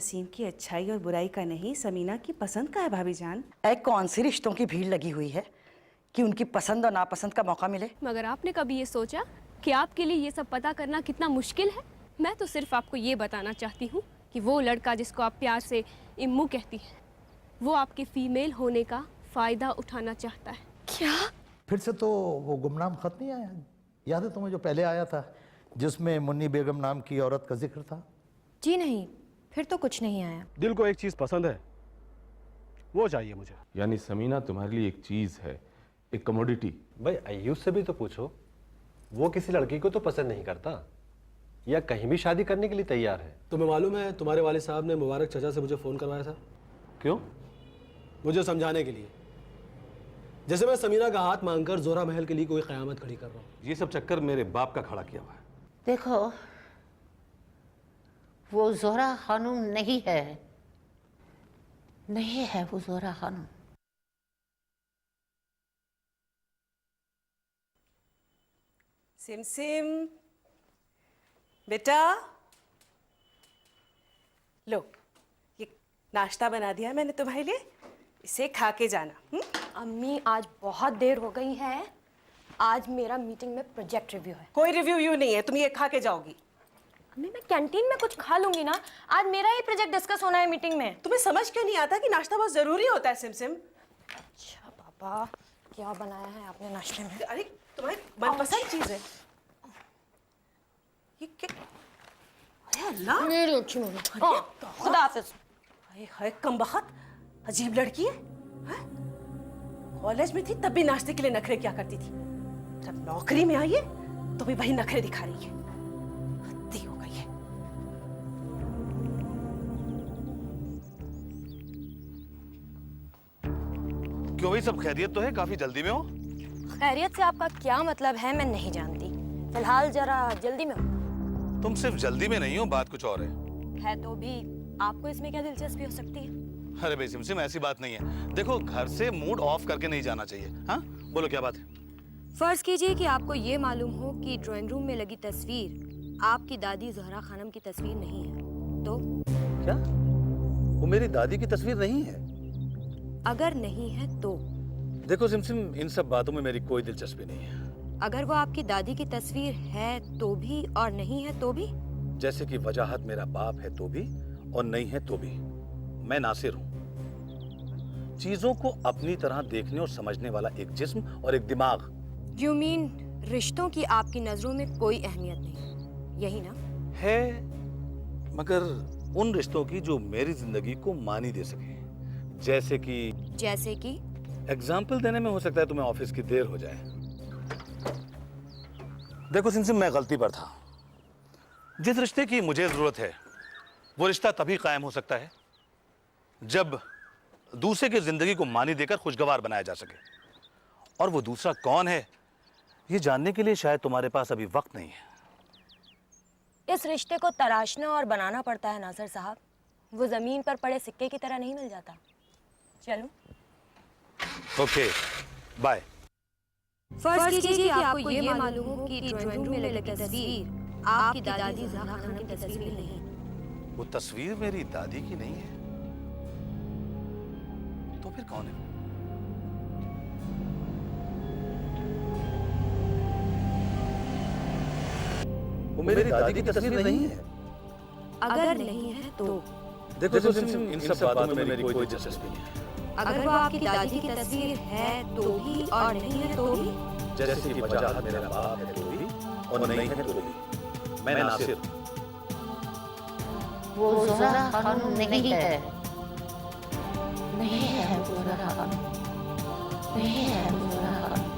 नसीम की अच्छाई और बुराई का नहीं, समीना की पसंद का है भाभी जान। कौन सी रिश्तों की भीड़ लगी हुई है कि उनकी पसंद और नापसंद का मौका मिले। मगर आपने कभी ये सोचा कि आपके लिए ये सब पता करना कितना मुश्किल है? मैं तो सिर्फ आपको ये बताना चाहती हूँ कि वो लड़का जिसको आप प्यार से इम्मू कहती हैं, वो आपके फीमेल होने का फ़ायदा उठाना चाहता है। क्या? फिर से तो वो गुमनाम खत नहीं आया? याद है तुम्हें जो पहले आया था, जिसमें मुन्नी बेगम नाम की औरत का जिक्र था? जी नहीं, फिर तो कुछ नहीं आया। दिल को एक चीज पसंद है, वो चाहिए मुझे। यानी समीना तुम्हारे लिए एक चीज है, एक कमोडिटी। भाई अय्यूब से भी तो पूछो, वो किसी लड़की को तो पसंद नहीं करता या कहीं भी शादी करने के लिए तैयार है। तुम्हें मालूम है तुम्हारे वालिद साहब ने मुबारक चाचा से मुझे फोन करवाया था। क्यों? मुझे समझाने के लिए, जैसे मैं समीना का हाथ मांगकर जोहरा महल के लिए कोई क़यामत खड़ी कर रहा हूँ। ये सब चक्कर मेरे बाप का खड़ा किया हुआ है। देखो, वो जोहरा खानूम नहीं है, नहीं है वो जोहरा खानूम। सिमसिम बेटा, लो ये नाश्ता बना दिया मैंने तुम्हारे लिए, इसे खा के जाना। अम्मी आज बहुत देर हो गई है, आज मेरा मीटिंग में प्रोजेक्ट रिव्यू है। कोई रिव्यू नहीं है, तुम ये खा के जाओगी। अम्मी मैं कैंटीन में कुछ खा लूंगी ना, आज मेरा ही प्रोजेक्ट डिस्कस होना है मीटिंग में। तुम्हें समझ क्यों नहीं आता कि नाश्ता बहुत जरूरी होता है सिमसिम? अच्छा पापा, क्या बनाया है आपने नाश्ते में? अरे तुम्हारी मनपसंद चीज है ये। क्या? अरे अल्लाह, मेरी अच्छी मम्मी। खुदा हाफिज। हाय हाय, कमबख्त, अजीब लड़की है, हैं? कॉलेज में थी तब भी नाश्ते के लिए नखरे क्या करती थी, जब नौकरी में आई है तो भी वही नखरे दिखा रही है। हद्दी हो गई है। क्यों भाई, सब खैरियत तो है? काफी जल्दी में हो। खैरियत से आपका क्या मतलब है मैं नहीं जानती, फिलहाल जरा जल्दी में हूँ। तुम सिर्फ जल्दी में नहीं हो, बात कुछ और है तो भी आपको इसमें क्या दिलचस्पी हो सकती है? अरे भाई सिमसिम, ऐसी बात नहीं है। देखो, घर से मूड ऑफ करके नहीं जाना चाहिए। हाँ बोलो, क्या बात है? फर्ज कीजिए कि आपको ये मालूम हो कि ड्राइंग रूम में लगी तस्वीर आपकी दादी ज़हरा खानम की तस्वीर नहीं है, तो? क्या? वो मेरी दादी की तस्वीर नहीं है? अगर नहीं है तो? देखो सिमसिम, इन सब बातों में मेरी कोई दिलचस्पी नहीं है। अगर वो आपकी दादी की तस्वीर है तो भी और नहीं है तो भी? जैसे कि वजाहत मेरा बाप है तो भी और नहीं है तो भी। मैं नासिर हूँ, चीजों को अपनी तरह देखने और समझने वाला एक जिस्म और एक दिमाग। You mean रिश्तों की आपकी नजरों में कोई अहमियत नहीं, यही ना? है, मगर उन रिश्तों की जो मेरी जिंदगी को मानी दे सके। जैसे कि एग्जाम्पल देने में हो सकता है तुम्हें ऑफिस की देर हो जाए। देखो सिमसिम, मैं गलती पर था। जिस रिश्ते की मुझे जरूरत है वो रिश्ता तभी कायम हो सकता है जब दूसरे की जिंदगी को मानी देकर खुशगवार बनाया जा सके। और वो दूसरा कौन है, ये जानने के लिए शायद तुम्हारे पास अभी वक्त नहीं है। इस रिश्ते को तराशना और बनाना पड़ता है नासिर साहब, वो जमीन पर पड़े सिक्के की तरह नहीं मिल जाता। चलो ओके, बाय। फर्ज कीजिए कि आपको ये मालूम हो कि ड्राइंग रूम में लगी तस्वीर आपकी दादी ज़हरा खानम की तस्वीर नहीं। वो तस्वीर मेरी दादी की नहीं है, तो फिर कौन है? वो मेरी दादी की तस्वीर नहीं है। अगर नहीं है तो? देखो सिमसिम, इन सब बातों में मेरी कोई दिलचस्पी नहीं है। अगर वो आपकी दादी की तस्वीर है तो भी और नहीं है तो भी? जैसे कि वजाहत मेरा बाप है तो भी और नहीं है तो भी। मैं नासिर हूँ। वो जोहरा खानूम नहीं है, नहीं है वो जोहरा खानूम, नहीं है वो Zohra खानूम।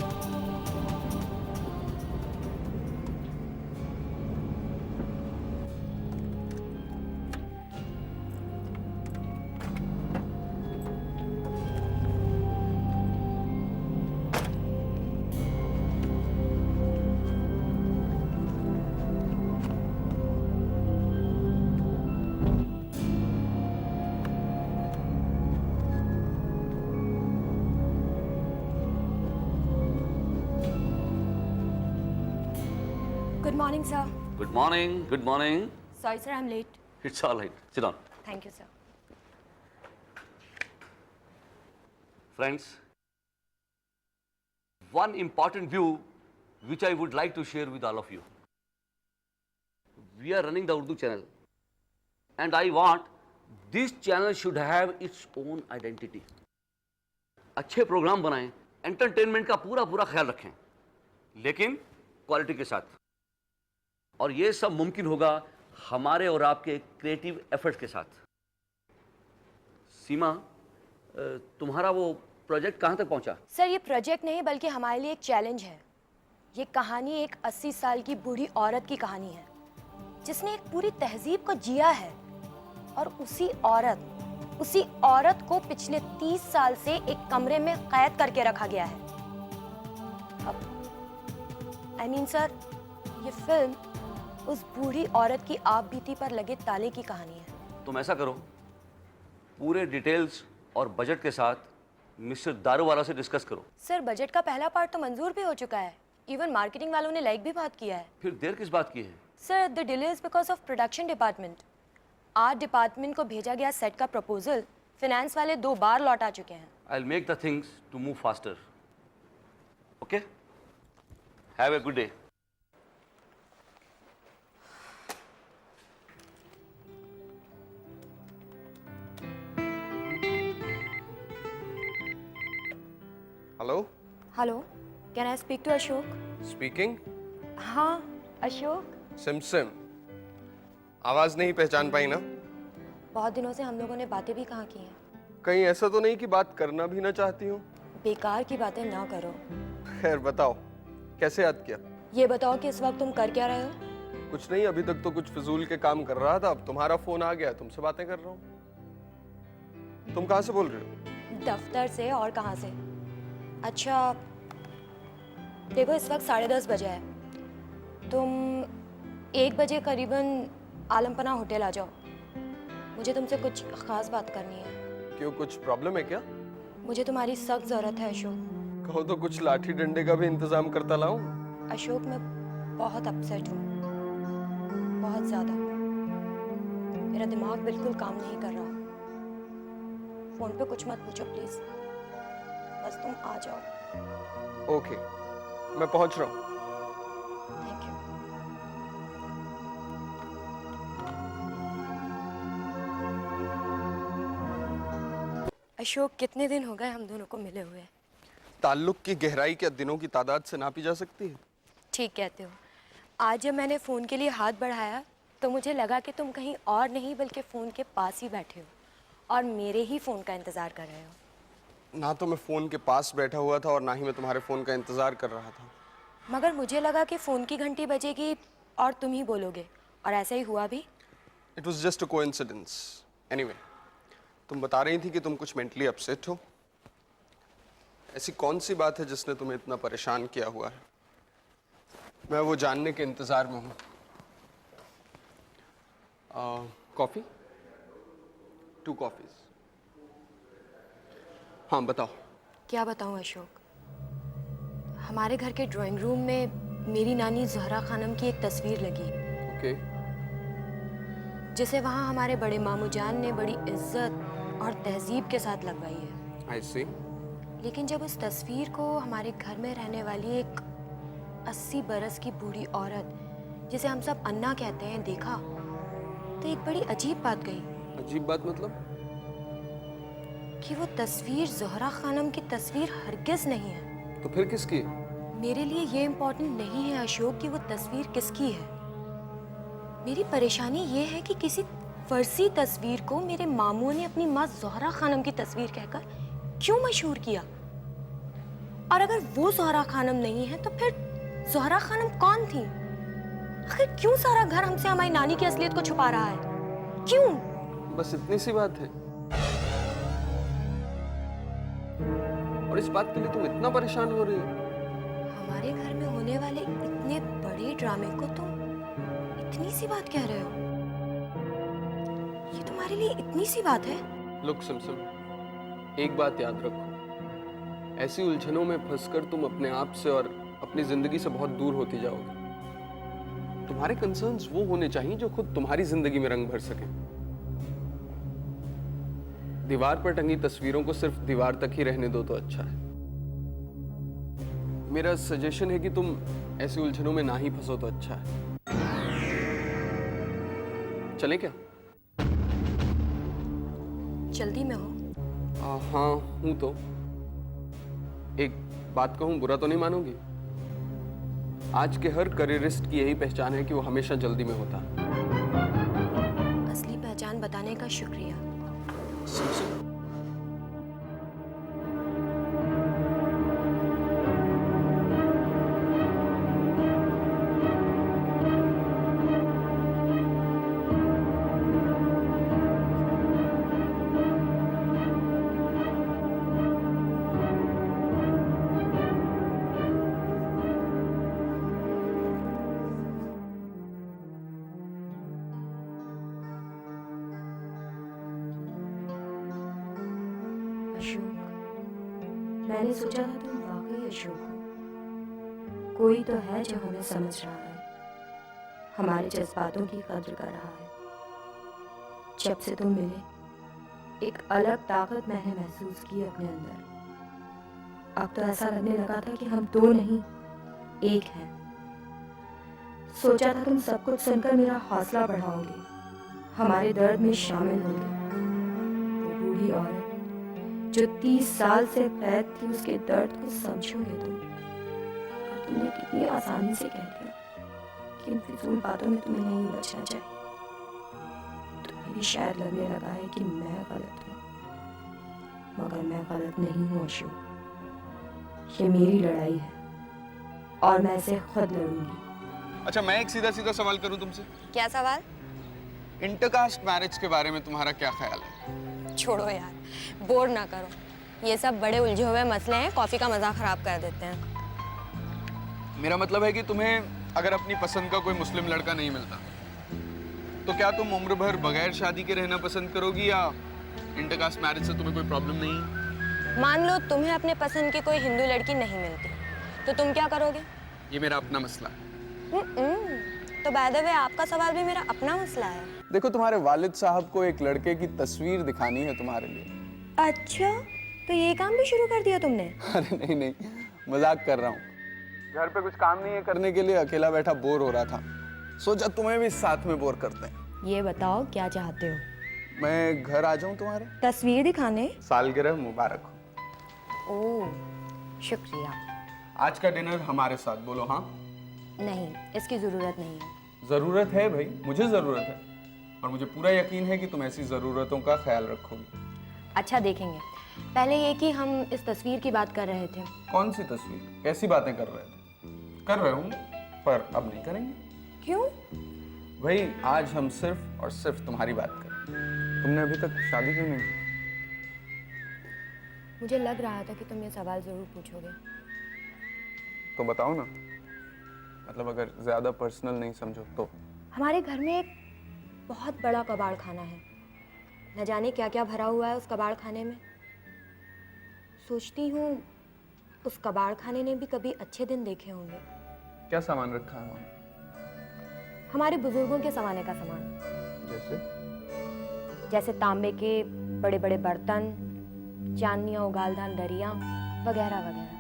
Good morning, sir. Good morning. Good morning. Sorry, sir, I'm late. It's all right. Sit down. Thank you sir. Friends, one important view which I would like to share with all of you. We are running the Urdu channel and I want this channel should have its own identity. अच्छे programme बनाएं, entertainment का पूरा पूरा ख्याल रखें, लेकिन quality के साथ। और ये सब मुमकिन होगा हमारे और आपके क्रिएटिव एफर्ट्स के साथ। सीमा, तुम्हारा वो प्रोजेक्ट कहाँ तक पहुँचा? सर ये प्रोजेक्ट नहीं बल्कि हमारे लिए एक चैलेंज है। ये कहानी एक 80 साल की बूढ़ी औरत की कहानी है जिसने एक पूरी तहजीब को जिया है, और उसी औरत को पिछले 30 साल से एक कमरे में कैद करके रखा गया है। अब सर, ये फिल्म उस बूढ़ी औरत की आप बीती पर लगे ताले की कहानी है। तुम ऐसा करो, पूरे डिटेल्स और बजट के साथ मिस्टर दारूवाला से डिस्कस करो। सर बजट का पहला पार्ट तो मंजूर भी हो चुका है, इवन मार्केटिंग वालों ने लाइक भी बात किया है। फिर देर किस बात की है? Sir the delay is because of production department. Art department को भेजा गया सेट का प्रपोजल फाइनेंस वाले 2 बार लौटा चुके हैं। I will make the things to move faster. Okay, have a good day. Hello hello, can I speak to Ashok? Speaking. हाँ Ashok. SIM आवाज नहीं पहचान पाई ना? बहुत दिनों से हम लोगों ने बातें भी कहाँ की हैं। कहीं ऐसा तो नहीं कि बात करना भी ना चाहती हो? बेकार की बातें ना करो। खैर बताओ, कैसे याद किया? ये बताओ कि इस वक्त तुम कर क्या रहे हो? कुछ नहीं, अभी तक तो कुछ फिजूल के काम कर रहा था, अब तुम्हारा फोन आ गया, तुमसे बातें कर रहा हूँ। तुम कहाँ से बोल रहे हो? दफ्तर से, और कहाँ से। अच्छा देखो, इस वक्त 10:30 बजे है, तुम 1 बजे करीबन आलमपना होटल आ जाओ। मुझे तुमसे कुछ खास बात करनी है। क्यों, कुछ प्रॉब्लम है क्या? मुझे तुम्हारी सख्त जरूरत है अशोक। कहो तो कुछ लाठी डंडे का भी इंतजाम करता लाऊं? अशोक मैं बहुत अपसेट हूँ, बहुत ज्यादा। मेरा दिमाग बिल्कुल काम नहीं कर रहा। फोन पे कुछ मत पूछो प्लीज, बस तुम आ जाओ। ओके, मैं पहुंच रहा हूँ। Thank you. अशोक, कितने दिन हो गए हम दोनों को मिले हुए? ताल्लुक की गहराई क्या दिनों की तादाद से नापी जा सकती है? ठीक कहते हो। आज जब मैंने फ़ोन के लिए हाथ बढ़ाया तो मुझे लगा कि तुम कहीं और नहीं बल्कि फ़ोन के पास ही बैठे हो और मेरे ही फ़ोन का इंतज़ार कर रहे हो। ना तो मैं फ़ोन के पास बैठा हुआ था और ना ही मैं तुम्हारे फ़ोन का इंतज़ार कर रहा था। मगर मुझे लगा कि फ़ोन की घंटी बजेगी और तुम ही बोलोगे, और ऐसा ही हुआ भी। It was just a coincidence. Anyway, तुम बता रही थी कि तुम कुछ मेंटली अपसेट हो। ऐसी कौन सी बात है जिसने तुम्हें इतना परेशान किया हुआ है? मैं वो जानने के इंतज़ार में हूँ। कॉफ़ी? 2 कॉफ़ीज़। हाँ बताओ। क्या बताऊँ अशोक, हमारे घर के ड्राइंग रूम में मेरी नानी ज़हरा खानम की एक तस्वीर लगी। ओके। जिसे वहाँ हमारे बड़े मामू जान ने बड़ी इज्जत और तहजीब के साथ लगवाई है। आई सी। लेकिन जब उस तस्वीर को हमारे घर में रहने वाली एक 80 बरस की बूढ़ी औरत, जिसे हम सब अन्ना कहते हैं, देखा तो एक बड़ी अजीब बात गई। अजीब बात मतलब? कि वो तस्वीर ज़हरा खानम की तस्वीर हरगिज़ नहीं है। तो फिर किसकी? मेरे लिए ये इम्पोर्टेंट नहीं है अशोक कि वो तस्वीर किसकी है। मेरी परेशानी ये है कि किसी फर्जी तस्वीर को मेरे मामू ने अपनी माँ ज़हरा खानम की तस्वीर कहकर क्यों मशहूर किया। और अगर वो ज़हरा खानम नहीं है तो फिर ज़हरा खानम कौन थी? आखिर क्यों सारा घर हमसे हमारी नानी की असलियत को छुपा रहा है? क्यों? बस इतनी सी बात है। और इस बात के लिए तुम इतना परेशान हो रही हो? हमारे घर में होने वाले इतने बड़े ड्रामे को तुम इतनी सी बात कह रहे हो? ये तुम्हारे लिए इतनी सी बात है? लुक सिमसिम, एक बात याद रखो, ऐसी उलझनों में फंसकर तुम अपने आप से और अपनी जिंदगी से बहुत दूर होती जाओगे। तुम्हारे कंसर्न्स वो होने चाहिए जो खुद तुम्हारी जिंदगी में रंग भर सके। दीवार पर टंगी तस्वीरों को सिर्फ दीवार तक ही रहने दो तो अच्छा है। मेरा सजेशन है कि तुम ऐसी उलझनों में ना ही फंसो तो अच्छा है। चलें क्या? जल्दी में हो? हाँ हूं तो। एक बात कहूं, बुरा तो नहीं मानोगी? आज के हर करियरिस्ट की यही पहचान है कि वो हमेशा जल्दी में होता है। असली पहचान बताने का शुक्रिया। अशोक, मैंने सोचा था तुम वाकई अशोक हो। कोई तो है जो हमें समझ रहा है, हमारे जज्बातों की कद्र कर रहा है। जब से तुम मिले एक अलग ताकत मैंने महसूस की अपने अंदर। अब तो ऐसा लगने लगा था कि हम दो नहीं एक हैं। सोचा था तुम सब कुछ सुनकर मेरा हौसला बढ़ाओगे, हमारे दर्द में शामिल होगे। वो बूढ़ी औरत जो 30 साल से कैद थी, उसके दर्द को समझोगे तुम। और तुमने कितनी आसानी से कह दिया कि इन फिजूल बातों में तुम्हें नहीं उलझना चाहिए। तुम्हें भी शायद लगने लगा है कि मैं गलत हूँ, मगर मैं गलत नहीं हूँ अशोक। ये मेरी लड़ाई है और मैं इसे खुद लड़ूंगी। अच्छा, मैं एक सीधा सीधा सवाल करूं तुमसे? क्या सवाल? इंटरकास्ट मैरिज के बारे में तुम्हारा क्या ख्याल है? छोड़ो यार, बोर ना करो। ये सब बड़े उलझे हुए मसले हैं, कॉफी का मजा खराब कर देते हैं। मेरा मतलब है कि तुम्हें अगर अपनी पसंद का कोई मुस्लिम लड़का नहीं मिलता तो क्या तुम उम्र भर बगैर शादी के रहना पसंद करोगी, या इंटरकास्ट मैरिज से तुम्हें कोई प्रॉब्लम नहीं? मान लो तुम्हें अपने पसंद की कोई हिंदू लड़की नहीं मिलती, तो तुम क्या करोगे? ये मेरा अपना मसला है। तो बाय द वे आपका सवाल भी मेरा अपना मसला है। देखो, तुम्हारे वालिद साहब को एक लड़के की तस्वीर दिखानी है तुम्हारे लिए। अच्छा, तो ये काम भी शुरू कर दिया तुमने? अरे नहीं नहीं, मजाक कर रहा हूँ। घर पे कुछ काम नहीं है करने के लिए, अकेला बैठा बोर हो रहा था, सोचा तुम्हें भी साथ में बोर करते हैं। ये बताओ क्या चाहते हो? मैं घर आ जाऊं तुम्हारे? तस्वीर दिखाने? सालगिरह मुबारक हो। ओह, शुक्रिया। आज का डिनर हमारे साथ, बोलो हाँ? नहीं, इसकी जरूरत नहीं है। जरूरत है भाई, मुझे जरूरत है, और मुझे पूरा यकीन है कि तुम ऐसी जरूरतों का ख्याल रखोगी। अच्छा, देखेंगे। पहले ये कि हम इस तस्वीर की बात कर रहे थे। कौन सी तस्वीर? कैसी बातें कर रहे थे? कर रहे हूँ, पर अब नहीं करेंगे। क्यों? भाई, आज हम सिर्फ और सिर्फ तुम्हारी बात करें। तुमने अभी तक शादी क्यों नहीं की? मुझे लग रहा था कि तुम ये सवाल जरूर पूछोगे। तो बताओ ना, मतलब अगर ज्यादा पर्सनल नहीं समझो तो। हमारे घर में एक बहुत बड़ा कबाड़ खाना है। न जाने क्या क्या भरा हुआ है उस कबाड़ खाने में। सोचती हूँ उस कबाड़ खाने ने भी कभी अच्छे दिन देखे होंगे। क्या सामान रखा है वहाँ? हमारे बुजुर्गों के ज़माने का सामान। जैसे तांबे के बड़े बड़े बर्तन, चांदनियाँ, उगालदान दरिया वगैरह वगैरह।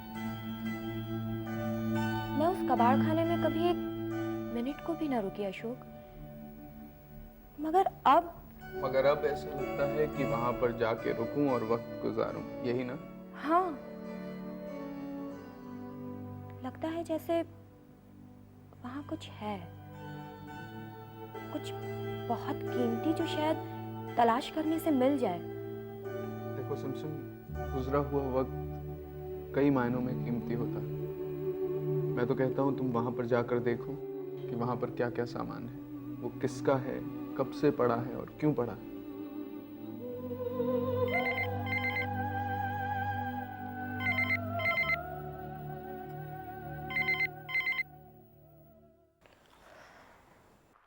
मैं उस कबाड़ खाने में कभी एक मिनट को भी ना रुकी अशोक। मगर अब ऐसा लगता है कि वहां पर जाके रुकूं और वक्त गुजारूं, यही ना? हाँ, लगता है जैसे वहां कुछ है, कुछ बहुत कीमती जो शायद तलाश करने से मिल जाए। देखो सिमसिम, गुजरा हुआ वक्त कई मायनों में कीमती होता है। मैं तो कहता हूँ तुम वहां पर जाकर देखो कि वहां पर क्या क्या सामान है, वो किसका है, कब से पड़ा है और क्यों पड़ा है।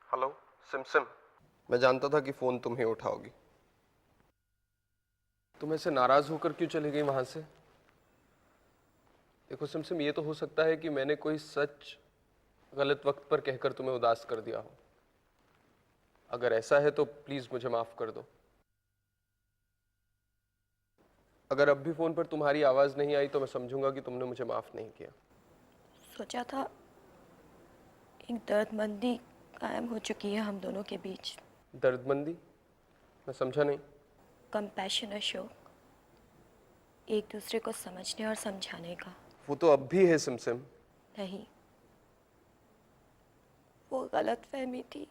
हेलो सिमसिम, मैं जानता था कि फोन तुम ही उठाओगी। तुम ऐसे नाराज होकर क्यों चली गई वहां से? देखो सिमसिम, ये तो हो सकता है कि मैंने कोई सच गलत वक्त पर कहकर तुम्हें उदास कर दिया हो। अगर ऐसा है तो प्लीज मुझे माफ कर दो। अगर अब भी फ़ोन पर तुम्हारी आवाज़ नहीं आई तो मैं समझूंगा कि तुमने मुझे माफ़ नहीं किया। सोचा था एक दर्दमंदी कायम हो चुकी है हम दोनों के बीच। दर्दमंदी? मैं समझा नहीं। कंपैशन अशोक, एक दूसरे को समझने और समझाने का। वो तो अब भी है सिमसिम। नहीं, वो गलतफहमी थी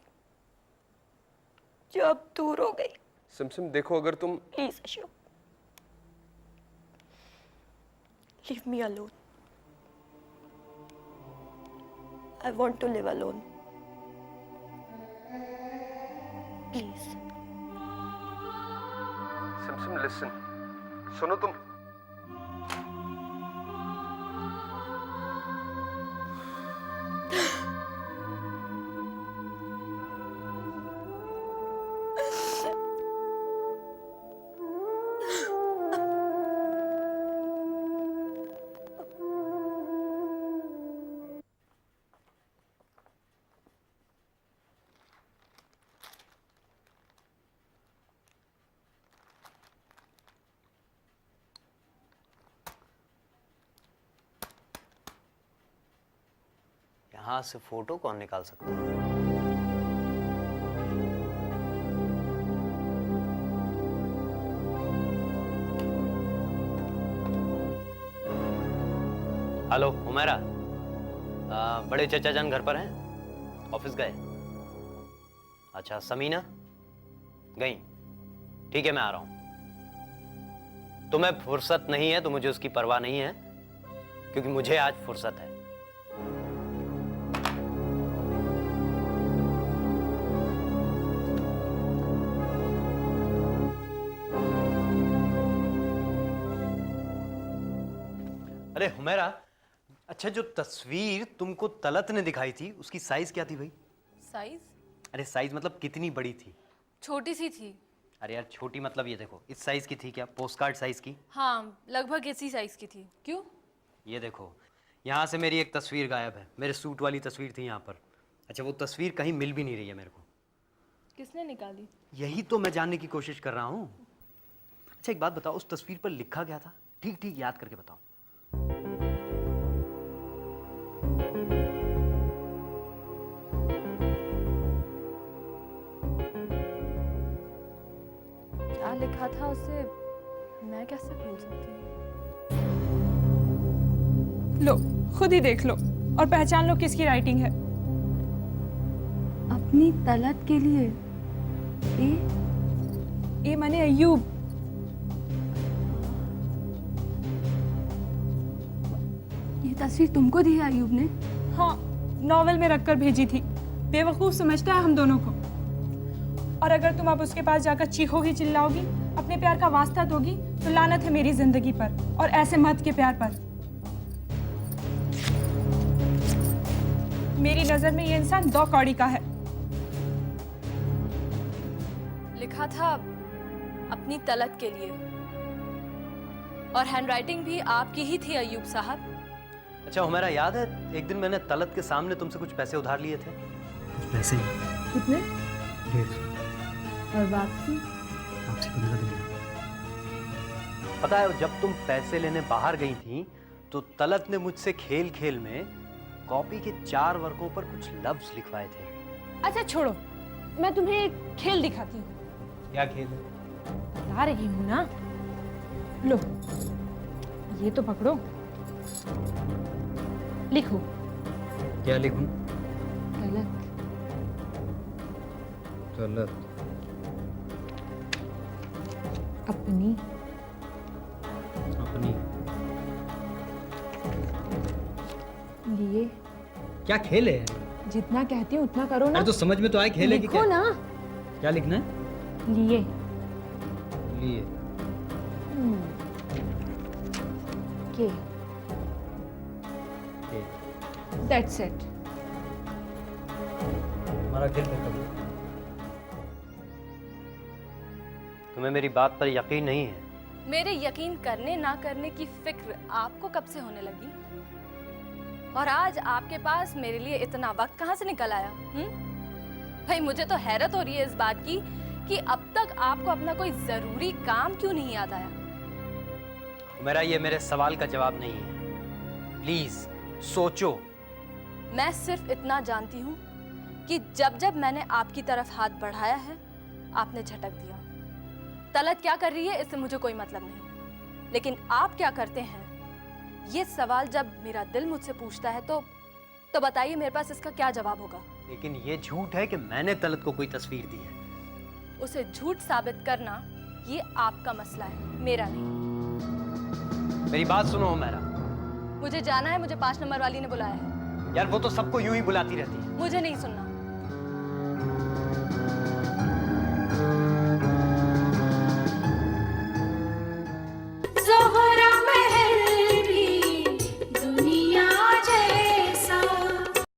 जो अब दूर हो गई। सिमसिम देखो, अगर तुम please Ashok, leave me alone. I want to live alone. Please. Simsim listen, सुनो तुम। यहाँ से फोटो कौन निकाल सकता है? हेलो हुमैरा, बड़े चचा जान घर पर हैं? ऑफिस गए? अच्छा, समीना गई? ठीक है, मैं आ रहा हूं। तुम्हें फुर्सत नहीं है तो मुझे उसकी परवाह नहीं है, क्योंकि मुझे आज फुर्सत है। अरे हुमैरा, अच्छा जो तस्वीर तुमको तलत ने दिखाई थी उसकी साइज क्या थी भाई? साइज? अरे साइज मतलब कितनी बड़ी थी? छोटी सी थी। अरे यार छोटी मतलब ये देखो, इस साइज की थी क्या? पोस्टकार्ड साइज की? हाँ, लगभग इसी साइज की थी। क्यों? ये देखो, यहाँ से मेरी एक तस्वीर गायब है। मेरे सूट वाली तस्वीर थी यहाँ पर। अच्छा, वो तस्वीर कहीं मिल भी नहीं रही है मेरे को। किसने निकाली? यही तो मैं जानने की कोशिश कर रहा हूँ। अच्छा एक बात बताओ, उस तस्वीर पर लिखा क्या था? ठीक ठीक याद करके बताओ। क्या लिखा था उसे मैं कैसे भूल सकती हूँ? लो, खुद ही देख लो और पहचान लो किसकी राइटिंग है। अपनी तलत के लिए। ए माने अय्यूब। ये तस्वीर तुमको दी है अय्यूब ने? हाँ, नॉवेल में रखकर भेजी थी। बेवकूफ समझता है हम दोनों को। और अगर तुम अब उसके पास जाकर चीखोगी, चिल्लाओगी, अपने प्यार का वास्ता दोगी, तो लानत है मेरी जिंदगी पर और ऐसे मर्द के प्यार पर। मेरी नजर में ये इंसान 2 कौड़ी का है। लिखा था अपनी तलत के लिए, और हैंडराइटिंग भी आपकी ही थी अय्यूब साहब। अच्छा हुमैरा, याद है एक दिन मैंने तलत के सामने तुमसे कुछ पैसे उधार लिए थे? कुछ पैसे ही। कितने? 150। और वापसी? वापसी 15 दिन। पता है जब तुम पैसे लेने बाहर गई थी तो तलत ने मुझसे खेल खेल में कॉपी के 4 वर्गों पर कुछ लफ्ज लिखवाए थे। अच्छा छोड़ो, मैं तुम्हें एक खेल दिखाती हूँ। क्या खेल है? बता रही हूँ ना। लो, ये तो पकड़ो, लिखो। क्या लिखूं? तलत। तलत। अपनी। अपनी। लिए। क्या खेल है? जितना कहती हूँ उतना करो ना। अरे तो समझ में तो आए खेल है कि क्या? लिखो ना। क्या लिखना है? लिए। लिए। के। के। That's it. हमारा खेल खत्म। तुम्हें मेरी बात पर यकीन नहीं है? मेरे यकीन करने ना करने की फिक्र आपको कब से होने लगी? और आज आपके पास मेरे लिए इतना वक्त कहाँ से निकल आया? भाई मुझे तो हैरत हो रही है इस बात की कि अब तक आपको अपना कोई जरूरी काम क्यों नहीं याद आया। मेरा ये मेरे सवाल का जवाब नहीं है। प्लीज सोचो। मैं सिर्फ इतना जानती हूँ कि जब जब मैंने आपकी तरफ हाथ बढ़ाया है आपने झटक दिया। तलत क्या कर रही है इससे मुझे कोई मतलब नहीं, लेकिन आप क्या करते हैं ये सवाल जब मेरा दिल मुझसे पूछता है तो बताइए मेरे पास इसका क्या जवाब होगा। लेकिन ये झूठ है कि मैंने तलत को कोई तस्वीर दी है। उसे झूठ साबित करना ये आपका मसला है, मेरा नहीं। मेरी बात सुनो हुमैरा। मुझे जाना है, मुझे 5 नंबर वाली ने बुलाया है। यार वो तो सबको यूं ही बुलाती रहती है। मुझे नहीं सुनना।